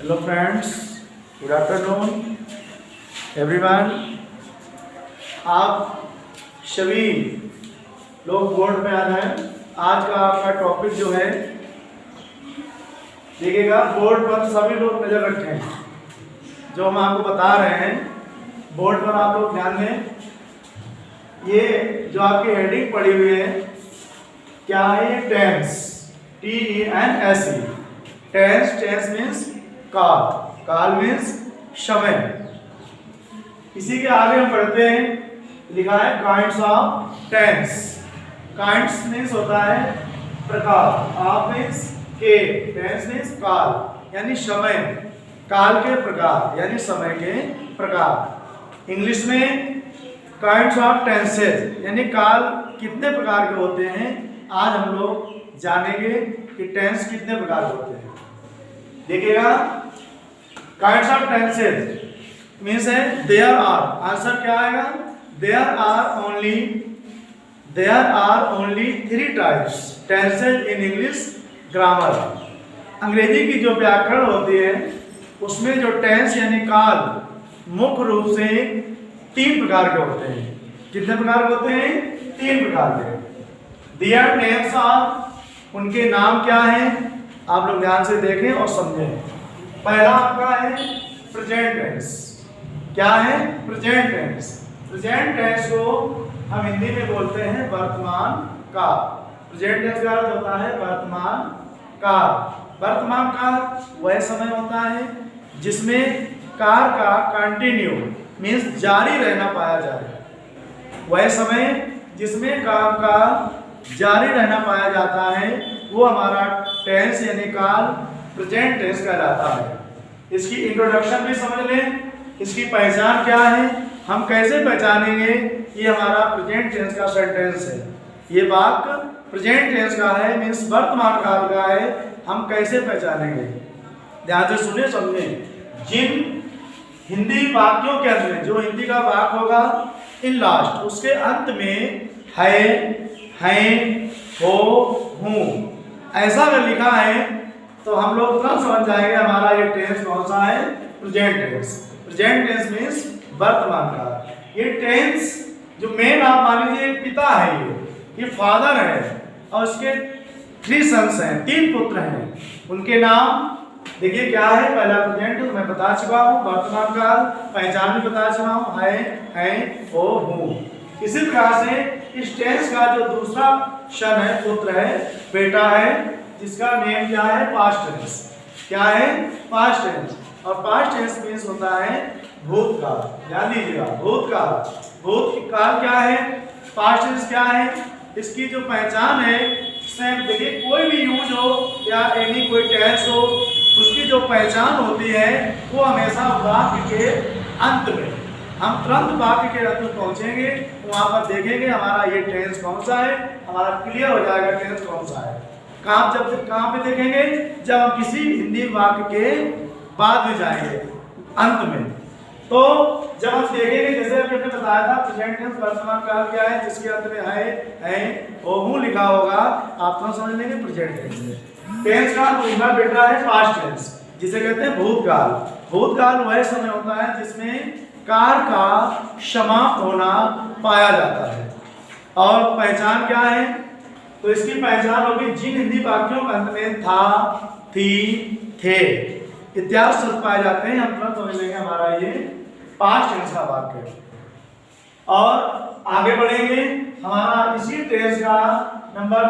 Hello friends, good afternoon everyone. आप सभी लोग बोर्ड में आ जाएं। आज का आपका टॉपिक जो है देखिएगा, बोर्ड पर सभी लोग नज़र रखें। जो हम आपको बता रहे हैं बोर्ड पर आप लोग ध्यान दें। ये जो आपकी हेडिंग पड़ी हुई है, क्या है ये? Tense, TENSE। टेंस मीन्स काल, काल मीन्स समय। इसी के आगे हम पढ़ते हैं, लिखा है kinds of tense. Kinds means होता है प्रकार, ऑफ मीन्स के, टेंस मीन्स काल यानी समय, काल के प्रकार यानी समय के प्रकार। इंग्लिश में काइंड्स ऑफ टेंसेस यानी काल कितने प्रकार के होते हैं, आज हम लोग जानेंगे कि टेंस कितने प्रकार के होते हैं। देखिएगा, काइंड्स ऑफ टेंसेस मीन्स है देयर आर। आंसर क्या आएगा? There are only 3 types tenses in English grammar. अंग्रेजी की जो व्याकरण होती है उसमें जो टेंस यानी काल मुख्य रूप से 3 प्रकार के होते हैं। कितने प्रकार के होते हैं? 3 प्रकार के। देयर नेम्स आर, उनके नाम क्या हैं? आप लोग ध्यान से देखें और समझें। पहला आपका है प्रेजेंट टेंस। क्या है? Present tense. प्रेजेंट टेंस को हम हिंदी में बोलते हैं वर्तमान काल। प्रेजेंट टेंस का अर्थ होता है वर्तमान काल। वर्तमान काल वह समय होता है जिसमें कार्य का कंटिन्यू मीन्स जारी रहना पाया जाए। वह समय जिसमें काम का जारी रहना पाया जाता है वो हमारा टेंस यानी काल प्रेजेंट टेंस कहलाता है। इसकी इंट्रोडक्शन भी समझ लें, इसकी पहचान क्या है, हम कैसे पहचानेंगे ये हमारा प्रेजेंट टेंस का सेंटेंस है। ये वाक्य प्रेजेंट टेंस का है मीन्स वर्तमान काल का है, हम कैसे पहचानेंगे? ध्यान से सुनिए, समझे। जिन हिंदी वाक्यों के अंत में, जो हिंदी का वाक्य होगा इन लास्ट, उसके अंत में है, हैं, हो, हूँ ऐसा अगर लिखा है तो हम लोग तुरंत समझ जाएंगे हमारा ये टेंस कौन सा है? Present tense. Present tense means वर्तमान काल। ये टेंस जो मेन, आप मान लीजिए पिता है, ये फादर है और उसके 3 सन्स हैं, 3 पुत्र हैं। उनके नाम देखिए क्या है। पहला प्रेजेंट मैं बता चुका हूँ, वर्तमान काल पहचान भी बता चुका हूँ, है, हैं, हो, हूँ। इसी प्रकार से इस टेंस का जो दूसरा शन है, पुत्र है, बेटा है, जिसका नेम क्या है? Past tense. क्या है? Past tense. और पास्ट टेंस मीन्स होता है भूतकाल। ध्यान दीजिएगा, भूतकाल। भूतकाल क्या है? पास्ट टेंस क्या है? इसकी जो पहचान है, इसमें देखिए कोई भी यूज हो या एनी कोई टेंस हो, उसकी जो पहचान होती है वो हमेशा वाक्य के अंत में, हम तुरंत वाक्य के अंत में पहुंचेंगे, वहां पर देखेंगे हमारा ये टेंस कौन सा है, हमारा क्लियर हो जाएगा टेंस कौन सा है। कहाँ पे देखेंगे? जब हम किसी हिंदी वाक्य के बाद में जाएंगे अंत में। तो जब हम देखेंगे, जैसे अभी हमने बताया था प्रेजेंट टेंस वर्तमान काल क्या है, जिसके अंत में है, हो, हूँ लिखा होगा, आप तो समझ लेंगे प्रेजेंट टेंस। टेंस का दूसरा बेटा है पास्ट टेंस, जिसे कहते हैं भूतकाल। भूतकाल वह समय होता है जिसमें कार्य का समाप्त होना पाया जाता है। और पहचान क्या है? तो इसकी पहचान होगी जिन हिंदी वाक्यों के अंत में था, थी, थे इत्यादि शब्द पाए जाते हैं, हम तुरंत समझ लेंगे हमारा ये पास्ट टेंस का वाक्य है। और आगे बढ़ेंगे, हमारा इसी टेंस का नंबर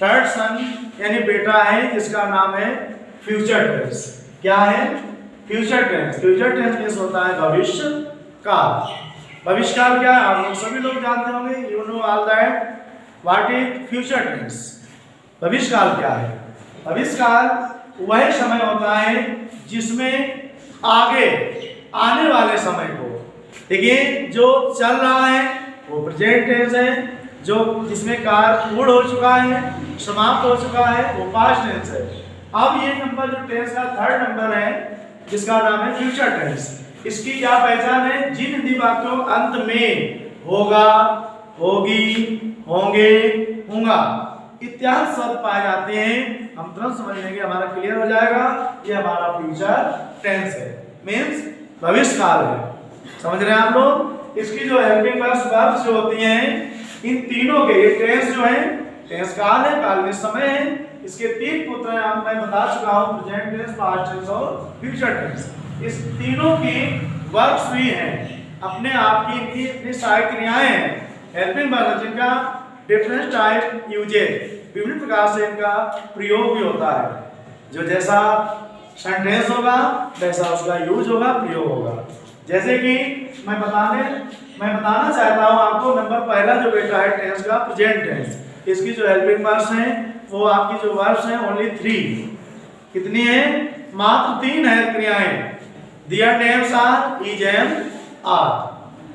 थर्ड सन यानी बेटा है, जिसका नाम है फ्यूचर टेंस। क्या है? Future tense. Future tense means होता है भविष्य काल। भविष्य काल क्या है? आप लोग सभी लोग जानते होंगे, you know all that what is future tense. भविष्य काल क्या है? भविष्य काल वह समय होता है जिसमें आगे आने वाले समय को, देखिए जो चल रहा है वो प्रेजेंट टेंस है, जो जिसमें कार्य पूर्ण हो चुका है, समाप्त हो चुका है, वो पास्ट टेंस है। अब ये नंबर जो टेंस का थर्ड नंबर है, जिसका नाम है फ्यूचर टेंस, इसकी क्या पहचान है? जिन हिंदी वाक्यों अंत में होगा, होगी, होंगे, होगा इत्यादि शब्द पाए जाते हैं, हम तुरंत समझ लेंगे, हमारा क्लियर हो जाएगा ये हमारा फ्यूचर टेंस है, मीन्स भविष्य काल है। समझ रहे हैं आप लोग? इसकी जो हेल्पिंग वर्ब्स जो होती हैं, इन तीनों के, ये टेंस जो है, टेंस काल है, काल में समय है, इसके तीन पुत्र हैं, मैं बता चुका हूं, प्रेजेंट टेंस, पास्ट टेंस और फ्यूचर टेंस। इस तीनों की वर्ब्स भी हैं, अपने आप की इनकी इतनी सहायक क्रियाएं हैं, हेल्पिंग वर्ब जिनका डिफरेंट टाइप यूजेज, विभिन्न प्रकार से इनका प्रयोग भी होता है। जो जैसा सेंटेंस होगा वैसा उसका यूज होगा, प्रयोग होगा। जैसे कि मैं बताना चाहता हूं आपको, नंबर पहला जो बेटा है टेंस का, प्रेजेंट टेंस, इसकी जो हेल्पिंग वर्ब्स हैं वो आपकी जो वर्ब्स हैं ओनली 3। कितनी है? मात्र 3 है क्रियाएं। Their names are, is, am, are,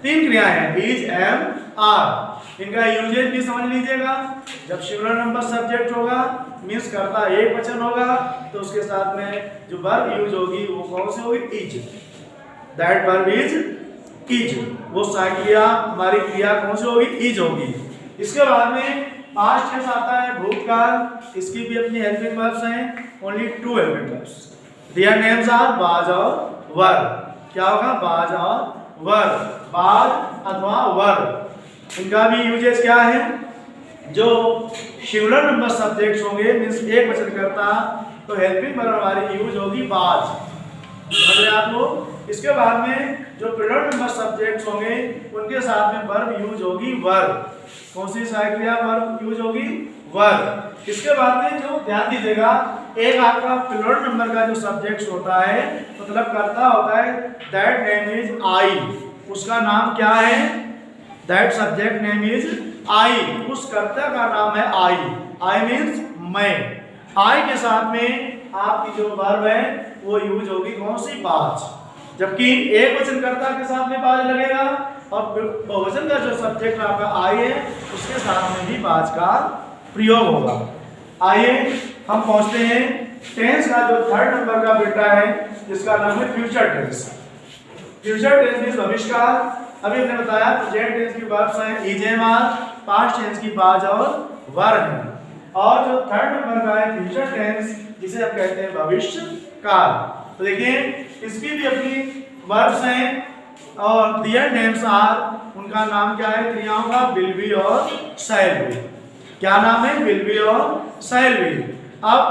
3 क्रियाएं हैं, इज, एम, आर। इनका यूजेज भी समझ लीजिएगा। जब सिंगुलर नंबर सब्जेक्ट होगा, मींस करता एक वचन होगा, तो उसके साथ में जो वर्ब यूज होगी वो कौन सी होगी? इज। That verb is. वो सहायक क्रिया, हमारी क्रिया कौन सी होगी? इज होगी। इसके बाद में पास्ट टेंस आता है, भूतकाल, इसकी भी अपनी हेल्पिंग वर्ब्स हैं, only 2 helping verbs. Their names are was और वर। क्या होगा? बाज और वर, बाज अथवा वर। इनका भी यूजेज क्या है? जो सिंगुलर नंबर सब्जेक्ट्स होंगे, मींस एक वचन करता, तो हेल्पिंग वर्ब हमारी यूज होगी बाज। समझ रहे आप लोग? इसके बाद में जो प्लूरल नंबर सब्जेक्ट्स होंगे, उनके साथ में वर्ब यूज होगी वर। कौन सी सहायक क्रिया वर्ब यूज होगी? वर। इसके बाद में जो ध्यान दीजिएगा, एक आपका प्लूरल नंबर का जो सब्जेक्ट होता है, मतलब कर्ता होता है, दैट नेम इज आई। उसका नाम क्या है? That subject name is I. उस कर्ता का नाम है आई। आई मीन्स मैं। आई के साथ में आपकी जो वर्ब है वो यूज होगी कौन सी? बाज। जबकि एक वचन कर्ता के साथ में बाज लगेगा, और बहुवचन का जो सब्जेक्ट आपका आई है उसके साथ में भी बाज का प्रयोग होगा। आइए हम पहुंचते हैं टेंस का जो 3rd नंबर का बेटा है, जिसका नाम है future tense. Future tense means भविष्य काल। अभी हमने बताया प्रेजेंट टेंस की वर्ब्स हैं is, am, are, past tense की बाज और वर है, और जो 3rd नंबर का है फ्यूचर टेंस, जिसे हम कहते हैं भविष्य काल। तो देखिए इसकी भी अपनी वर्ब्स हैं, और दियर नेम्स आर, उनका नाम क्या है क्रियाओं का? विल बी और शैल बी। क्या नाम है? विल बी और शैल बी। अब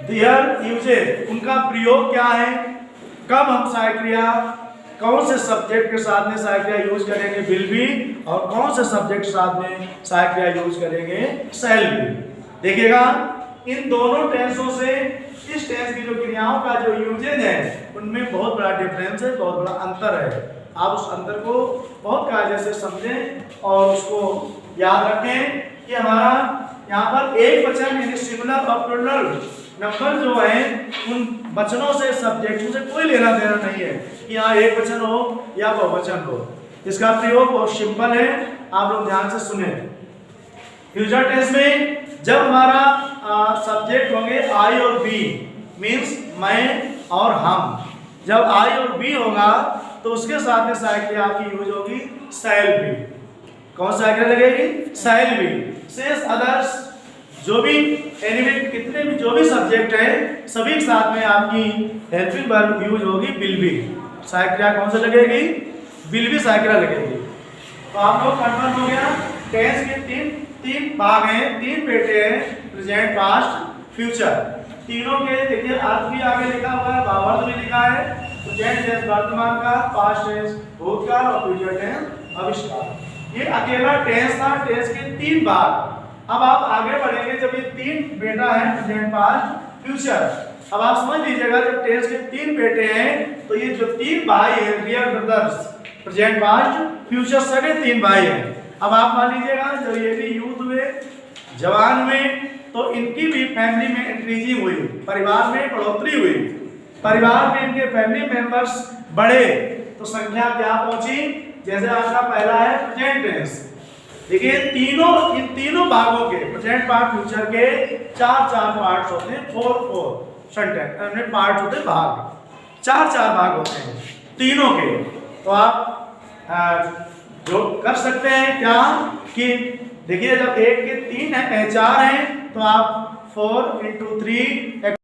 दियर यूजेज, उनका प्रयोग क्या है? कब हम सहायक क्रिया, कौन से सब्जेक्ट के साथ में सहायक क्रिया यूज करेंगे? Will be. और कौन से सब्जेक्ट के साथ में सहायक क्रिया यूज करेंगे? Shall be. देखिएगा इन दोनों टेंसों से इस टेंस की जो क्रियाओं का जो यूजेज है उनमें बहुत बड़ा डिफरेंस है, बहुत बड़ा अंतर है। आप उस अंतर को बहुत कायदे से समझें और उसको याद रखें कि हमारा यहाँ पर एक वचन यानी सिंगुलर और प्लूरल नंबर जो है, उन वचनों से, सब्जेक्टों से कोई लेना देना नहीं है कि यहाँ एक वचन हो या बहुवचन हो। इसका प्रयोग बहुत सिंपल है, आप लोग ध्यान से सुने। फ्यूचर टेंस में जब हमारा सब्जेक्ट होंगे आई और बी, मीन्स मैं और हम, जब आई और बी होगा तो उसके साथ में सहायक क्रिया आपकी यूज होगी शैल बी। कौन सा क्रिया लगेगी? Shall be. शेष अदर्स जो भी एलिमेंट, कितने भी जो भी सब्जेक्ट है, सभी के साथ में आपकी हेल्पिंग वर्ब यूज होगी विल बी। सहायक क्रिया कौन सा लगेगी? विल बी सहायक क्रिया लगेगी। तो आप लोग कंफर्म हो गया, टेंस के तीन भाग हैं, 3 बेटे हैं, प्रेजेंट, पास्ट, फ्यूचर। तीनों के देखिए अर्थ भी आगे लिखा हुआ है, भावार्थ भी लिखा है। प्रेजेंट टेंस वर्तमान का, पास्ट टेंस भूतकाल और फ्यूचर टेंस भविष्य काल। ये अकेला टेंस था, टेंस के 3 भाग। अब आप आगे बढ़ेंगे, जब ये 3 बेटा है, प्रेजेंट, पास्ट, फ्यूचर। अब आप समझ लीजिएगा, जब टेंस के 3 बेटे हैं तो ये जो 3 भाई हैं, real brothers, present, past, future, सगे 3 भाई हैं। अब आप मान लीजिएगा जब ये भी यूथ हुए, जवान हुए, तो इनकी भी फैमिली में इंक्रीजिंग हुई, परिवार में बढ़ोतरी हुई, परिवार में इनके फैमिली मेंबर्स बढ़े, तो संख्या क्या पहुंची? जैसे आपका पहला है प्रेजेंट टेंस। देखिए इन तीनों भागों के, प्रेजेंट, पास्ट, फ्यूचर के 4 पार्ट्स होते हैं, 4 सेंटेंस पार्ट्स होते हैं, भाग 4 भाग होते हैं तीनों के। तो आप जो कर सकते हैं क्या कि देखिए जब 1 के 3 है 4 हैं तो आप 4 × 3